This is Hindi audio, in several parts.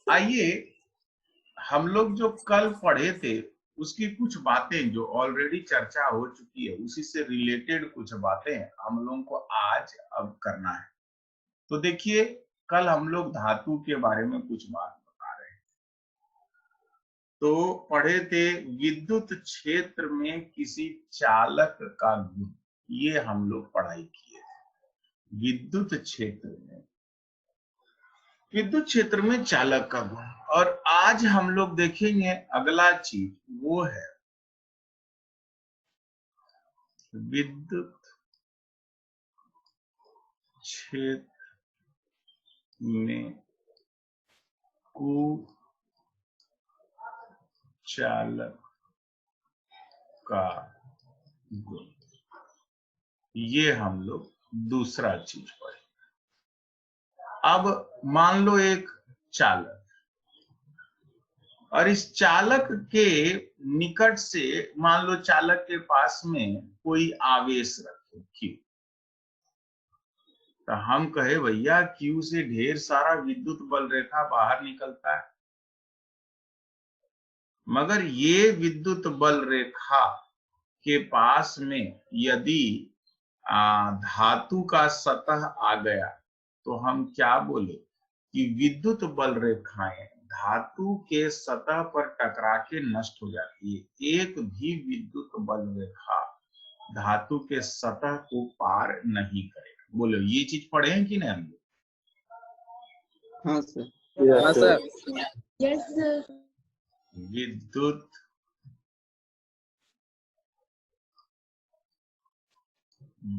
आइए हम लोग जो कल पढ़े थे उसकी कुछ बातें जो ऑलरेडी चर्चा हो चुकी है उसी से रिलेटेड कुछ बातें हम लोगों को आज अब करना है। तो देखिए कल हम लोग धातु के बारे में कुछ बात बता रहे हैं। तो पढ़े थे विद्युत क्षेत्र में किसी चालक का गुण, ये हम लोग पढ़ाई किए थे। विद्युत क्षेत्र में चालक का गुण। और आज हम लोग देखेंगे अगला चीज, वो है विद्युत क्षेत्र में कुचालक का गुण, ये हम लोग दूसरा चीज पढ़े। अब मान लो एक चालक, और इस चालक के निकट से मान लो चालक के पास में कोई आवेश रखे Q, तो हम कहे भैया Q से ढेर सारा विद्युत बल रेखा बाहर निकलता है, मगर ये विद्युत बल रेखा के पास में यदि धातु का सतह आ गया तो हम क्या बोले कि विद्युत बल रेखाएं धातु के सतह पर टकरा के नष्ट हो जाती है। एक भी विद्युत बल रेखा धातु के सतह को पार नहीं करेगा। बोलो ये चीज पढ़े हैं कि नहीं हम लोग? हाँ सर। हाँ सर। Yes sir. विद्युत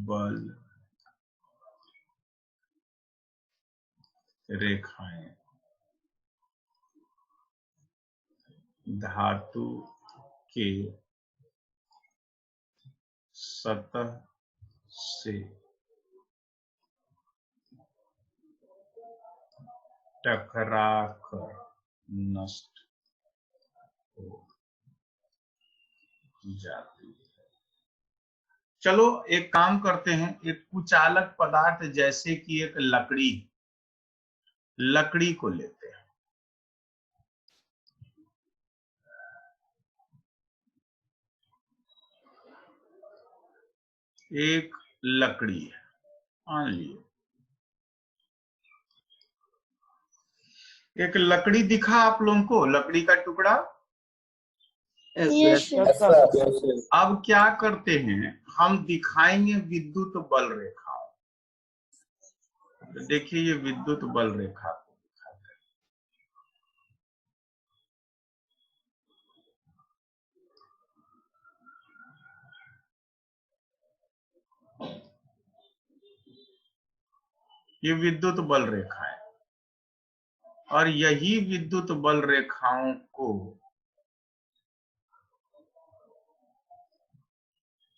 बल रेखाएं धातु के सतह से टकराकर नष्ट हो जाती है। चलो एक काम करते हैं, एक कुचालक पदार्थ जैसे कि एक लकड़ी को लेते हैं। एक लकड़ी है, मान लीजिए एक लकड़ी दिखा आप लोगों को, लकड़ी का टुकड़ा। Yes sir. अब क्या करते हैं, हम दिखाएंगे विद्युत बल रेखा। तो देखिए ये विद्युत बल रेखा को दिखाते हैं। ये विद्युत बल रेखा है, और यही विद्युत बल रेखाओं को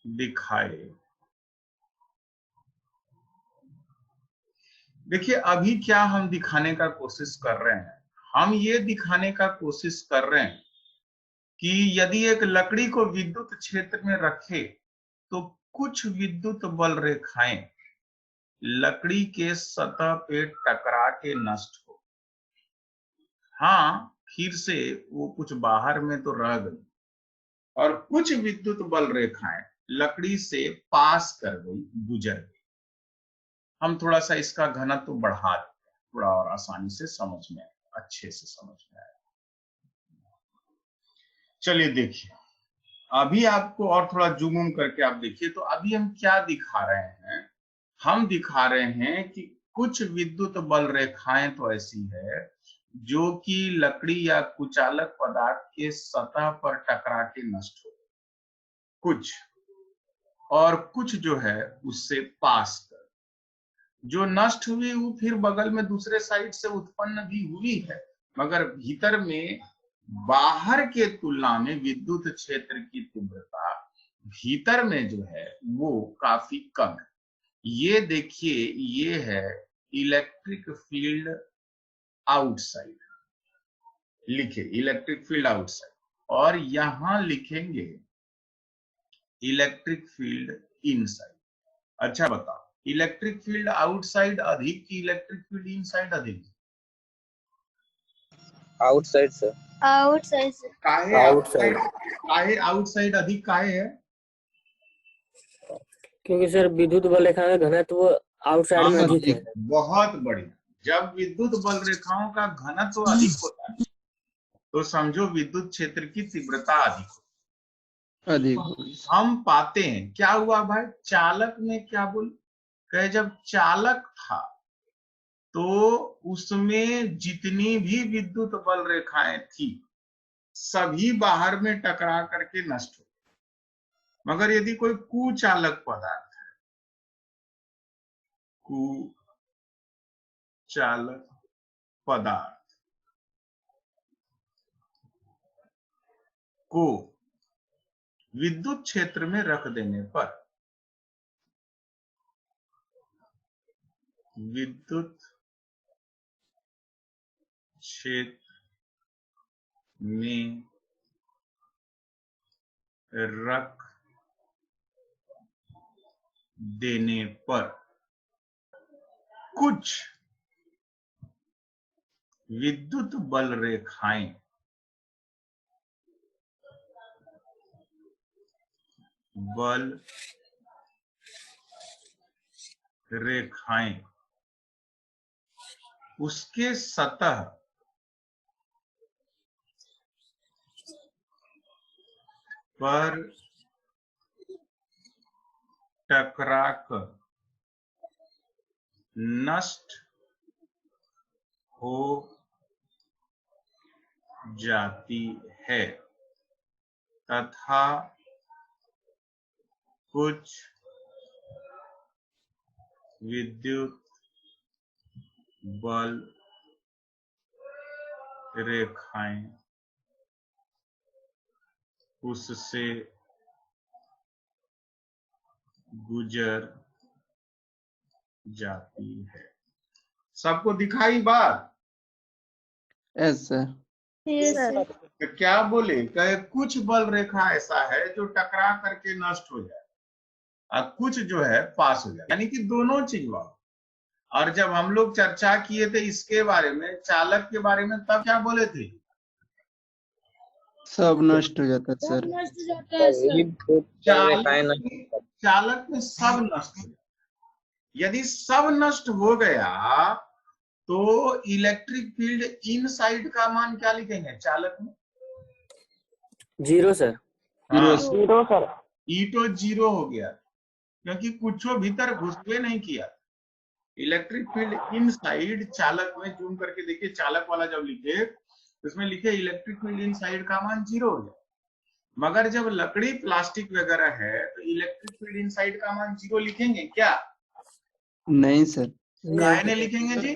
दिखाए। देखिए अभी क्या हम दिखाने का कोशिश कर रहे हैं, हम ये दिखाने का कोशिश कर रहे हैं कि यदि एक लकड़ी को विद्युत क्षेत्र में रखे तो कुछ विद्युत बल रेखाएं लकड़ी के सतह पे टकरा के नष्ट हो। हाँ फिर से वो कुछ बाहर में तो रह गई, और कुछ विद्युत बल रेखाएं लकड़ी से पास कर गई, गुजर गई। हम थोड़ा सा इसका घनत्व बढ़ा देते हैं, थोड़ा और आसानी से समझ में आए, अच्छे से समझ में आए। चलिए देखिए अभी आपको और थोड़ा जूम करके आप देखिए, तो अभी हम क्या दिखा रहे हैं, हम दिखा रहे हैं कि कुछ विद्युत बल रेखाएं तो ऐसी है जो कि लकड़ी या कुचालक पदार्थ के सतह पर टकरा के नष्ट हो, कुछ, और कुछ जो है उससे पास कर, जो नष्ट हुई वो फिर बगल में दूसरे साइड से उत्पन्न भी हुई है, मगर भीतर में बाहर के तुलना में विद्युत क्षेत्र की तीव्रता भीतर में जो है वो काफी कम है। ये देखिए ये है इलेक्ट्रिक फील्ड आउटसाइड, लिखे इलेक्ट्रिक फील्ड आउटसाइड, और यहां लिखेंगे इलेक्ट्रिक फील्ड इनसाइड। अच्छा बताओ इलेक्ट्रिक फील्ड आउटसाइड अधिक कि इलेक्ट्रिक फील्ड इनसाइड अधिक? Outside sir. Outside sir. काहे आउटसाइड, काहे आउटसाइड अधिक काहे है? क्योंकि सर विद्युत बल रेखा का घनत्व वो आउटसाइड में अधिक है। बहुत बढ़िया। जब विद्युत बल रेखाओं का घनत्व अधिक होता है तो समझो विद्युत क्षेत्र की तीव्रता अधिक होती है। हम पाते हैं क्या हुआ भाई, चालक में क्या बोल कहे, जब चालक था तो उसमें जितनी भी विद्युत बल रेखाएं थी सभी बाहर में टकरा करके नष्ट हो। मगर यदि कोई कुचालक पदार्थ है, कुचालक पदार्थ को विद्युत क्षेत्र में रख देने पर विद्युत क्षेत्र में रख देने पर कुछ विद्युत बल रेखाएं उसके सतह पर टकराकर नष्ट हो जाती है तथा कुछ विद्युत बल रेखाएं उससे गुजर जाती है। सबको दिखाई बात? Yes sir. तो क्या बोले, कहे कुछ बल रेखा ऐसा है जो टकरा करके नष्ट हो जाए और कुछ जो है पास हो जाए, यानी कि दोनों चीज हुआ। और जब हम लोग चर्चा किए थे इसके बारे में, चालक के बारे में, तब क्या बोले थे? सब नष्ट हो जाता है सर। चालक में सब नष्ट हो जाता। यदि सब नष्ट हो गया तो इलेक्ट्रिक फील्ड इनसाइड का मान क्या लिखेंगे चालक में? 0 सर। Zero sir. ई तो 0 हो गया क्योंकि कुछ भीतर घुसबे नहीं किया। इलेक्ट्रिक फील्ड इनसाइड चालक में, जूम करके देखिए, चालक वाला जब लिखे उसमें लिखे इलेक्ट्रिक फील्ड इनसाइड का मान 0 हो गया। मगर जब लकड़ी प्लास्टिक वगैरह है तो इलेक्ट्रिक फील्ड इनसाइड का मान 0 लिखेंगे क्या? नहीं सर। काहे नहीं लिखेंगे जी?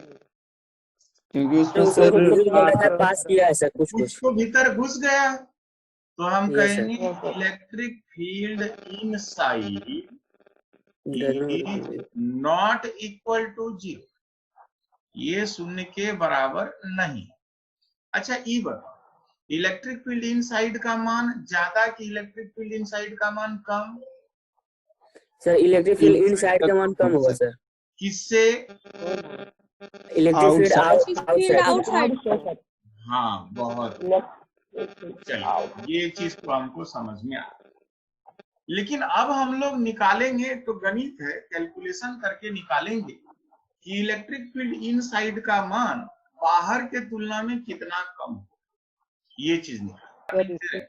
क्योंकि उसमें सर पास किया है सर कुछ तो भीतर घुस गया, तो हम Yes, कहेंगे electric field inside not equal to 0, ये शून्य के बराबर नहीं। अच्छा ये बताओ, इलेक्ट्रिक फील्ड इनसाइड का मान ज्यादा कि इलेक्ट्रिक फील्ड इनसाइड का मान कम? सर इलेक्ट्रिक फील्ड इनसाइड का मान कम होगा सर। किससे? Electric field outside. हाँ, बहुत। चलिए ये चीज तो हमको समझ में आ, लेकिन अब हम लोग निकालेंगे तो गणित है, कैलकुलेशन करके निकालेंगे कि इलेक्ट्रिक फील्ड इनसाइड का मान बाहर के तुलना में कितना कम हो। ये चीज निकालेंगे।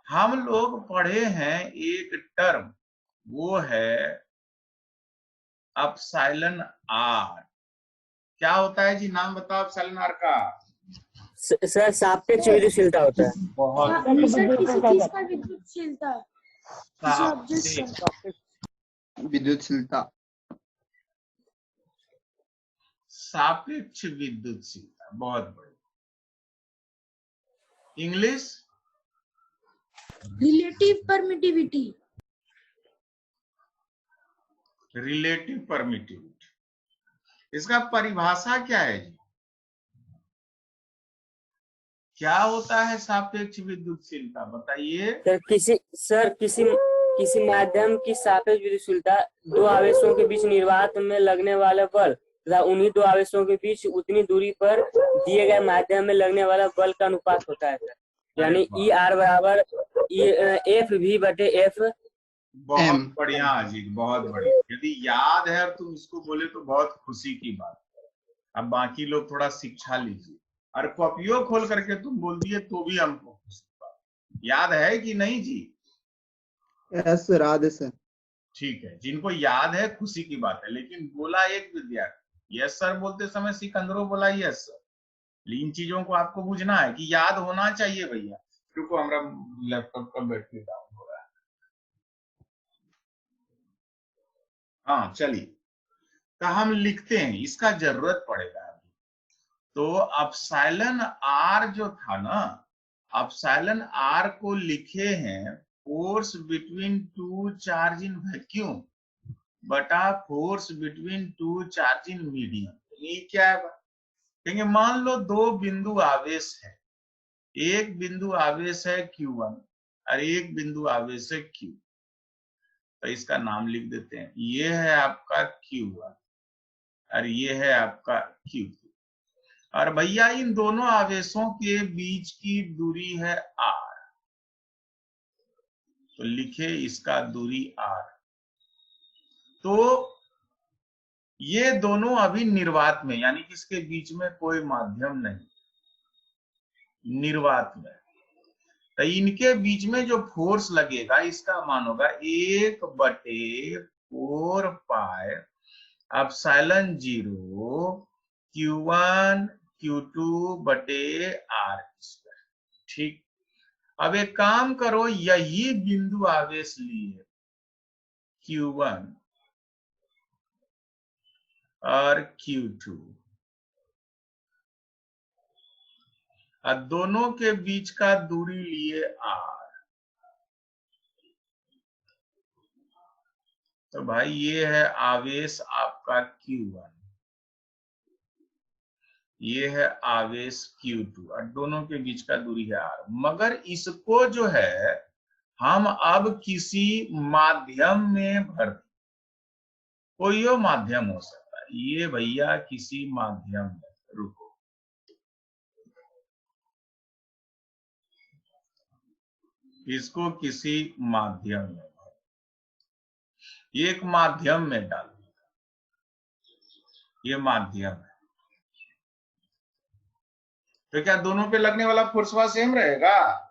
हम लोग पढ़े हैं एक टर्म, वो है एप्सिलॉन आर। क्या होता है जी, नाम बताओ एप्सिलॉन आर का। सर सापेक्ष विद्युतशीलता होता है। बहुत विद्युतशीलता। सापेक्ष विद्युतशीलता, बहुत बढ़िया। English relative permittivity. Relative permittivity, इसका परिभाषा क्या है जी? क्या होता है सापेक्ष विद्युतशीलता, बताइए। किसी माध्यम की सापेक्ष विद्युतशीलता दो आवेशों के बीच निर्वात में लगने वाले बल तथा उन्हीं दो आवेशों के बीच उतनी दूरी पर दिए गए माध्यम में लगने वाला बल का अनुपात होता है सर। यानी ई आर बराबर एफ वी बटे एफ। बहुत बढ़िया अजीत, बहुत बढ़िया। यदि याद है और तुम इसको बोले तो बहुत खुशी की बात है। अब बाकी लोग थोड़ा शिक्षा लीजिए, और कॉपियों खोल करके तुम बोल दिए तो भी हमको खुशी की बात। याद है कि नहीं जी? यस सर, याद है सर। ठीक है, जिनको याद है खुशी की बात है। लेकिन बोला एक विद्यार्थी यस सर बोलते समय सिकंदरो बोला यस सर। इन चीजों को आपको बुझना है कि याद होना चाहिए भैया। रुको, हमारा लैपटॉप का बैटरी डाउन हो रहा है। हाँ चलिए, तो हम लिखते हैं, इसका जरूरत पड़ेगा अभी। तो अपसाइलन आर जो था ना, अपसाइलन आर को लिखे हैं force between two charge in vacuum बटा force between two charge in medium. ये क्या है? कहेंगे मान लो दो बिंदु आवेश है, एक बिंदु आवेश है Q1 और एक बिंदु आवेश है Q। तो इसका नाम लिख देते हैं, ये है आपका Q1 और ये है आपका Q2। और भैया इन दोनों आवेशों के बीच की दूरी है R, तो लिखे इसका दूरी R। तो ये दोनों अभी निर्वात में, यानी कि इसके बीच में कोई माध्यम नहीं, निर्वात में। तो इनके बीच में जो फोर्स लगेगा इसका मान होगा 1/4 पाई एप्सिलॉन 0 Q1 Q2 बटे R स्क्वायर। ठीक, अब एक काम करो, यही बिंदु आवेश लिए Q1 और Q2 और दोनों के बीच का दूरी लिए R। तो भाई ये है आवेश आपका Q1, ये है आवेश Q2 और दोनों के बीच का दूरी है R। मगर इसको जो है हम अब किसी माध्यम में भर दें, कोई माध्यम हो सकता है। ये भैया किसी माध्यम में, रुको, इसको किसी माध्यम में, एक माध्यम में डाल दिया, ये माध्यम है। तो क्या दोनों पे लगने वाला फोर्सवा सेम रहेगा?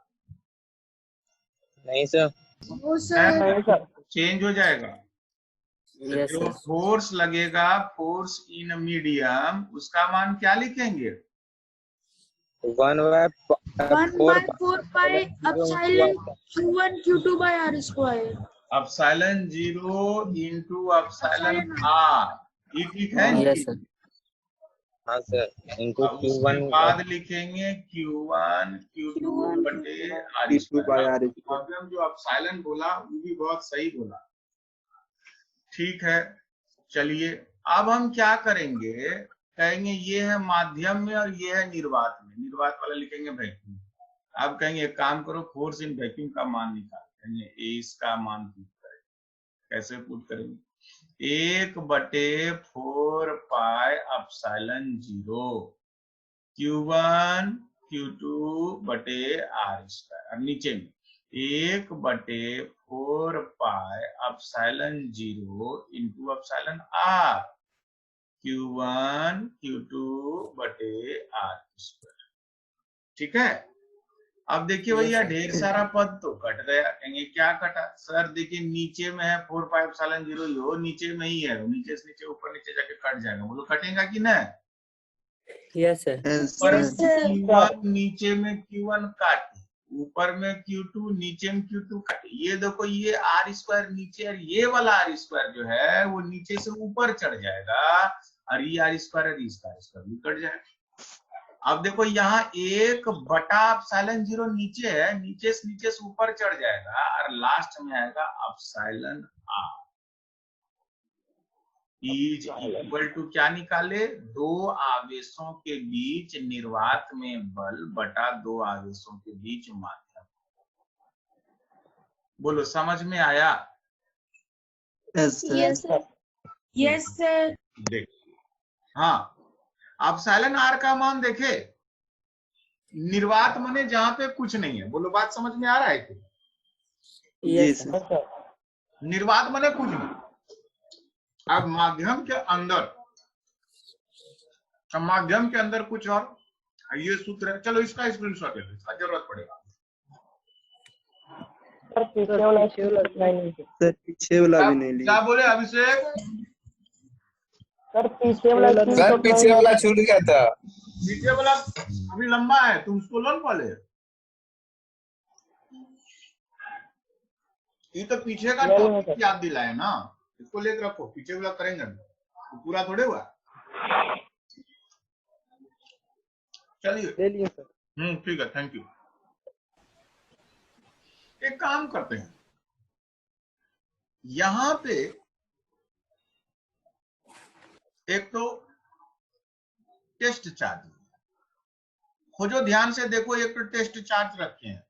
नहीं सर। वो सर चेंज हो जाएगा। तो जो फोर्स लगेगा, फोर्स इन मीडियम, उसका मान क्या लिखेंगे? 1/4 pi epsilon Q1 Q2 by R square. Epsilon 0 into epsilon R। ये ठीक है? Yes sir. हाँ सर, इंटू अब उसके बाद लिखेंगे Q1 Q2 बटे R स्क्वायर। हम जो एप्सिलॉन बोला वो भी बहुत सही बोला। ठीक है, चलिए अब हम क्या करेंगे, कहेंगे ये है माध्यम में और ये है निर्वात में। निर्वात वाला लिखेंगे वैक्यूम। अब कहेंगे एक काम करो, फोर्स इन वैक्यूम का मान निकाल। कहेंगे ए इसका मान पुट करें। कैसे पुट करेंगे? 1/4 पाई एप्सिलॉन 0 Q1 Q2 बटे R स्क्वायर। और नीचे में 1/4 pi epsilon 0 into epsilon R Q1 Q2 बटे R स्क्वायर। ठीक है, अब देखिए भैया ढेर सारा पद तो कट गया। कहेंगे क्या कटा सर? देखिए नीचे में है 4 पाई एप्सिलॉन 0, यो नीचे में ही है, नीचे से नीचे ऊपर नीचे जाके कट जाएगा। बोलो कटेगा कि नहीं? Yes sir. ऊपर Q1 नीचे में Q1 काटे, ऊपर में Q2 नीचे में Q2 काटे। ये देखो, ये R स्क्वायर नीचे और ये वाला R स्क्वायर जो है वो नीचे से ऊपर चढ़ जाएगा और ये R स्क्वायर और इसका स्क्वायर भी कट जाएगा। अब देखो यहाँ 1/एप्सिलॉन 0 नीचे है, नीचे से ऊपर चढ़ जाएगा और लास्ट में आएगा epsilon R is equal to क्या निकाले? दो आवेशों के बीच निर्वात में बल बटा दो आवेशों के बीच माध्यम। बोलो समझ में आया? Yes sir. Yes sir. देखिए हाँ, एप्सिलॉन आर का मान देखे, निर्वात माने जहां पे कुछ नहीं है। बोलो बात समझ में आ रहा है क्या? जी यस सर। सर। निर्वात माने कुछ नहीं। अब माध्यम के अंदर कुछ और, ये सूत्र है। चलो इसका स्क्रीनशॉट ले लो, इसका जरूरत पड़ेगा। सर पीछे वाला नहीं। सर पीछे वाला भी नहीं क्या लिया। बोले अभिषेक? सर पीछे वाला सर पीछे वाला छूट गया था। पीछे वाला अभी लंबा है, तुम उसको लो पहले। ये तो पीछे का टॉपिक याद दिलाए ना, इसको लेकर रखो। पीछे वाला करेंगे तो पूरा थोड़े हुआ। चलिए, ले लिए सर। ठीक है, थैंक यू। एक काम करते हैं, यहां पे एक तो टेस्ट चार्ज खोजो, ध्यान से देखो। एक तो टेस्ट चार्ज रखे हैं,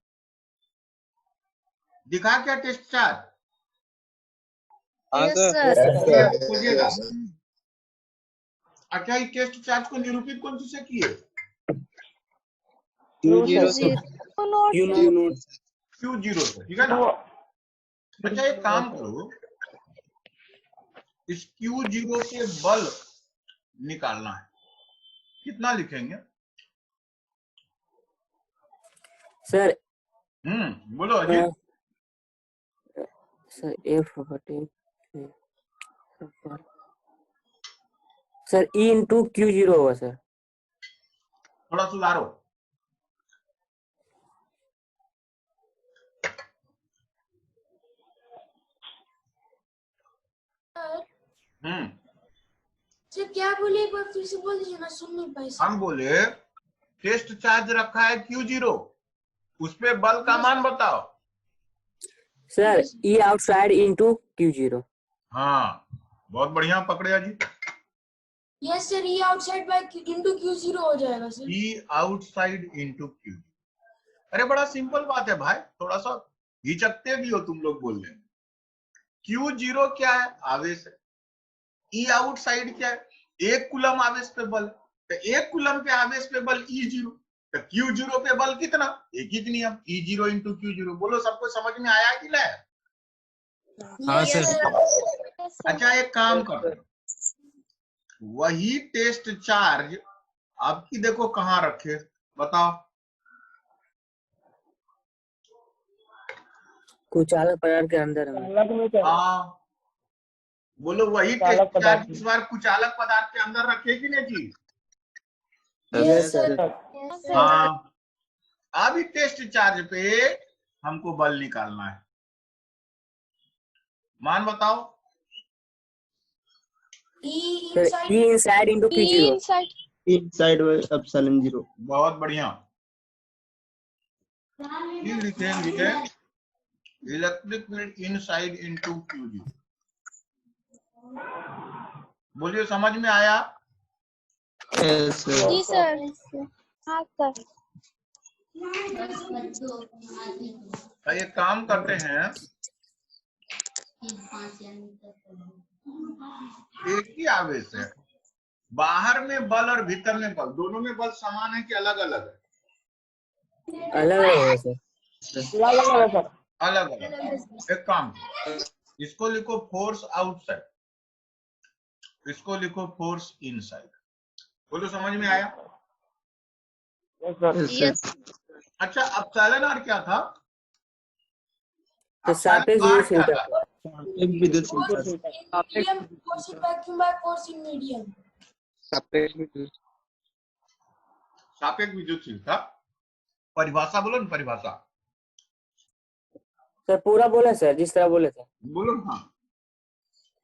दिखा क्या टेस्ट चार्ज? हाँ सर। खोजिएगा। अच्छा, ये टेस्ट चार्ज को निरूपित कौन सी से किए? Q0 Q0 से, ठीक है ना? अच्छा, एक काम करो, इस Q0 के बल निकालना है। कितना लिखेंगे सर? बोलो अजीत। सर एफ बटे सर ई इंटू Q0 होगा सर। थोड़ा सुधारो। सर क्या बोले, एक बार फिर से बोल दीजिए ना, सुन नहीं पाई सर। हम बोले टेस्ट चार्ज रखा है Q0, उस पे बल का मान बताओ। सर ई आउटसाइड इंटू Q0। हाँ, बहुत बढ़िया पकड़े अजीत। यस सर, ई आउटसाइड बाय इंटू Q0 हो जाएगा सर। ई आउटसाइड इंटू Q। अरे बड़ा सिंपल बात है भाई, थोड़ा सा हिचकते भी हो तुम लोग बोलने में। Q0 क्या है? आवेश है। ई आउटसाइड क्या है? एक कूलम आवेश पे बल। तो एक कूलम पे आवेश पे बल E0, तो Q0 पे बल कितना? एक ही नियम, E0 इंटू Q0। बोलो सबको समझ में आया कि नहीं? हाँ सर। अच्छा, एक काम करते हैं, वही टेस्ट चार्ज आपकी देखो कहाँ रखे, बताओ। कुचालक पदार्थ के अंदर है। हाँ, बोलो वही टेस्ट चार्ज इस बार कुचालक पदार्थ के अंदर रखे कि नहीं जी? Yes sir. हाँ, अभी टेस्ट चार्ज पे हमको बल निकालना है। मान बताओ। Sir E inside into Q0। Inside epsilon 0। बहुत बढ़िया। लिखे electric field inside into Q0। बोलिए समझ में आया? Yes sir. जी सर। हाँ सर। तो ये काम करते हैं, एक ही आवेश है, बाहर में बल और भीतर में बल, दोनों में बल समान है कि अलग अलग है? अलग है सर। अलग अलग। एक काम, इसको लिखो फोर्स आउटसाइड, इसको लिखो फोर्स इनसाइड। बोलो समझ में आया? Yes sir. अच्छा, एप्सिलॉन आर क्या था? तो सापेक्ष एप्सिलॉन आर क्या विद्युत था? एक विद्युत force in vacuum by force in medium. सापेक्ष विद्युतशीलता। परिभाषा बोलो ना, परिभाषा। सर पूरा बोले सर, जिस तरह बोले थे। बोलो हाँ।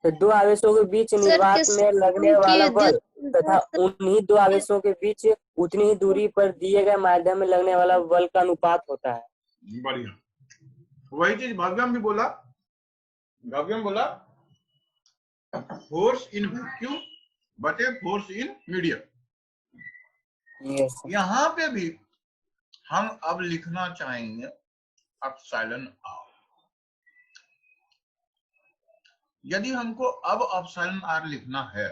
तो दो आवेशों के बीच निर्वात में लगने वाला बल तथा उन्हीं दो आवेशों के बीच उतनी ही दूरी पर दिए गए माध्यम में लगने वाला बल का अनुपात होता है। बढ़िया, वही चीज भव्यम भी बोला। भव्यम बोला फोर्स इन वैक्यूम बटे फोर्स इन मीडियम। यहाँ पे भी हम अब लिखना चाहेंगे एप्सिलॉन आर। यदि हमको अब एप्सिलॉन आर लिखना है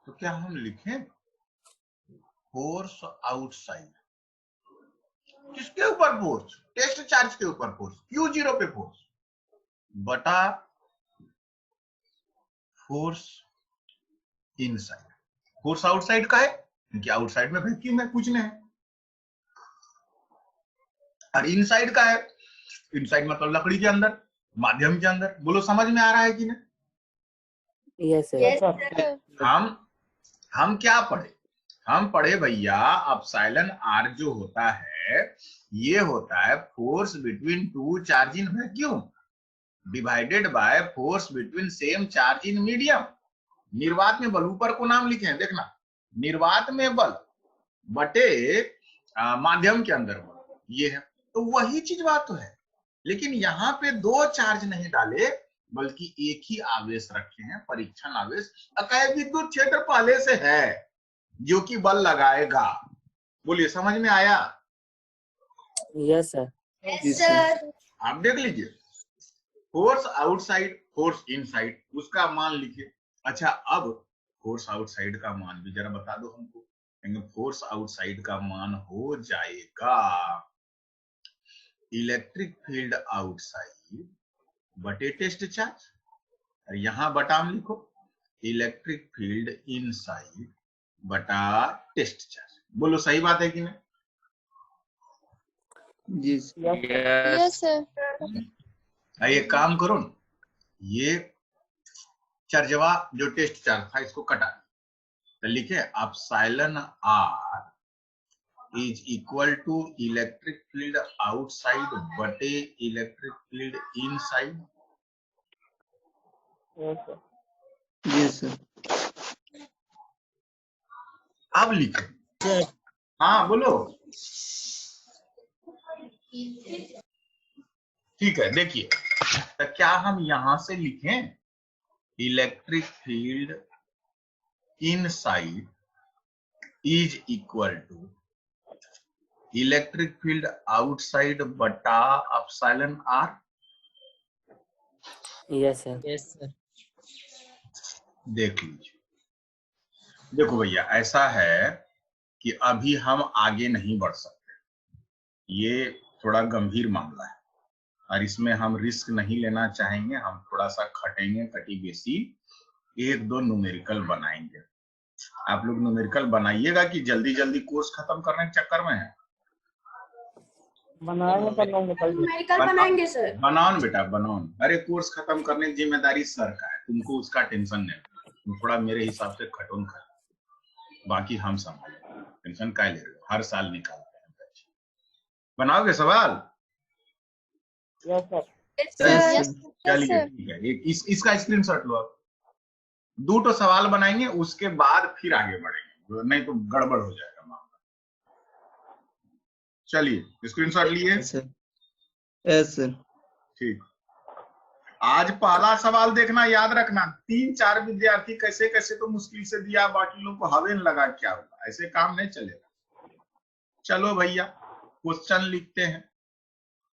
तो क्या हम लिखें फोर्स आउटसाइड, किसके ऊपर फोर्स, टेस्ट चार्ज के ऊपर फोर्स, Q0 पे फोर्स बटा फोर्स इनसाइड। फोर्स आउटसाइड का है क्योंकि आउटसाइड में वैक्यूम है, कुछ नहीं है। और इनसाइड का है, इनसाइड मतलब लकड़ी के अंदर, माध्यम के अंदर। बोलो समझ में आ रहा है कि नहीं? Yes sir. हम क्या पढ़े, हम पढ़े भैया एप्सिलॉन आर जो होता है ये होता है force between two charge in vacuum divided by force between same charge in medium. निर्वात में बल, ऊपर को नाम लिखे हैं देखना, निर्वात में बल बटे माध्यम के अंदर बल, ये है। तो वही चीज बात तो है, लेकिन यहाँ पे दो चार्ज नहीं डाले बल्कि एक ही आवेश रखे हैं, परीक्षण आवेश। अतः विद्युत क्षेत्र पहले से है जो कि बल लगाएगा। बोलिए समझ में आया? Yes sir. Yes sir. आप देख लीजिए, फोर्स आउटसाइड, फोर्स इनसाइड, उसका मान लिखिए। अच्छा, अब फोर्स आउटसाइड का मान भी जरा बता दो हमको। फोर्स आउटसाइड का मान हो जाएगा इलेक्ट्रिक फील्ड आउटसाइड बटे टेस्ट चार्ज, और यहां बटाम लिखो इलेक्ट्रिक फील्ड इनसाइड बटा टेस्ट चार्ज। बोलो सही बात है कि नहीं? जी यस सर। एक काम करो ना, ये चार्जवा जो टेस्ट चार्ज था इसको कटा, तो लिखे epsilon R is equal to electric field outside बटे electric field inside. Yes sir. अब लिखे, हाँ बोलो। ठीक है, देखिए तो क्या हम यहां से लिखें electric field inside is equal to electric field outside बटा एप्सिलॉन आर। Yes sir. देख लीजिए, देखो भैया ऐसा है कि अभी हम आगे नहीं बढ़ सकते, ये थोड़ा गंभीर मामला है और इसमें हम रिस्क नहीं लेना चाहेंगे। हम थोड़ा सा खटेंगे, कटी बेसी, एक दो न्यूमेरिकल बनाएंगे। आप लोग न्यूमेरिकल बनाइएगा कि जल्दी जल्दी कोर्स खत्म करने के चक्कर में है? बनाएंगे सर। बनाओ बेटा बनाओ। अरे कोर्स खत्म करने की जिम्मेदारी सर का है, तुमको उसका टेंशन नहीं, तुम थोड़ा मेरे हिसाब से खटोन खा, बाकी हम संभालेंगे, टेंशन क्या ले रहे हो, हर साल निकालते हैं। बनाओगे सवाल? चलिए ठीक है, इसका स्क्रीनशॉट लो। आप दो तो सवाल बनाएंगे, उसके बाद फिर आगे बढ़ेंगे, नहीं तो गड़बड़ हो जाएगा मामला। चलिए स्क्रीनशॉट लिए? Yes sir. ठीक, आज पहला सवाल देखना, याद रखना 3-4 विद्यार्थी कैसे कैसे तो मुश्किल से दिया, बाकी लोगों को हवेन लगा, क्या होगा, ऐसे काम नहीं चलेगा। चलो भैया क्वेश्चन लिखते हैं।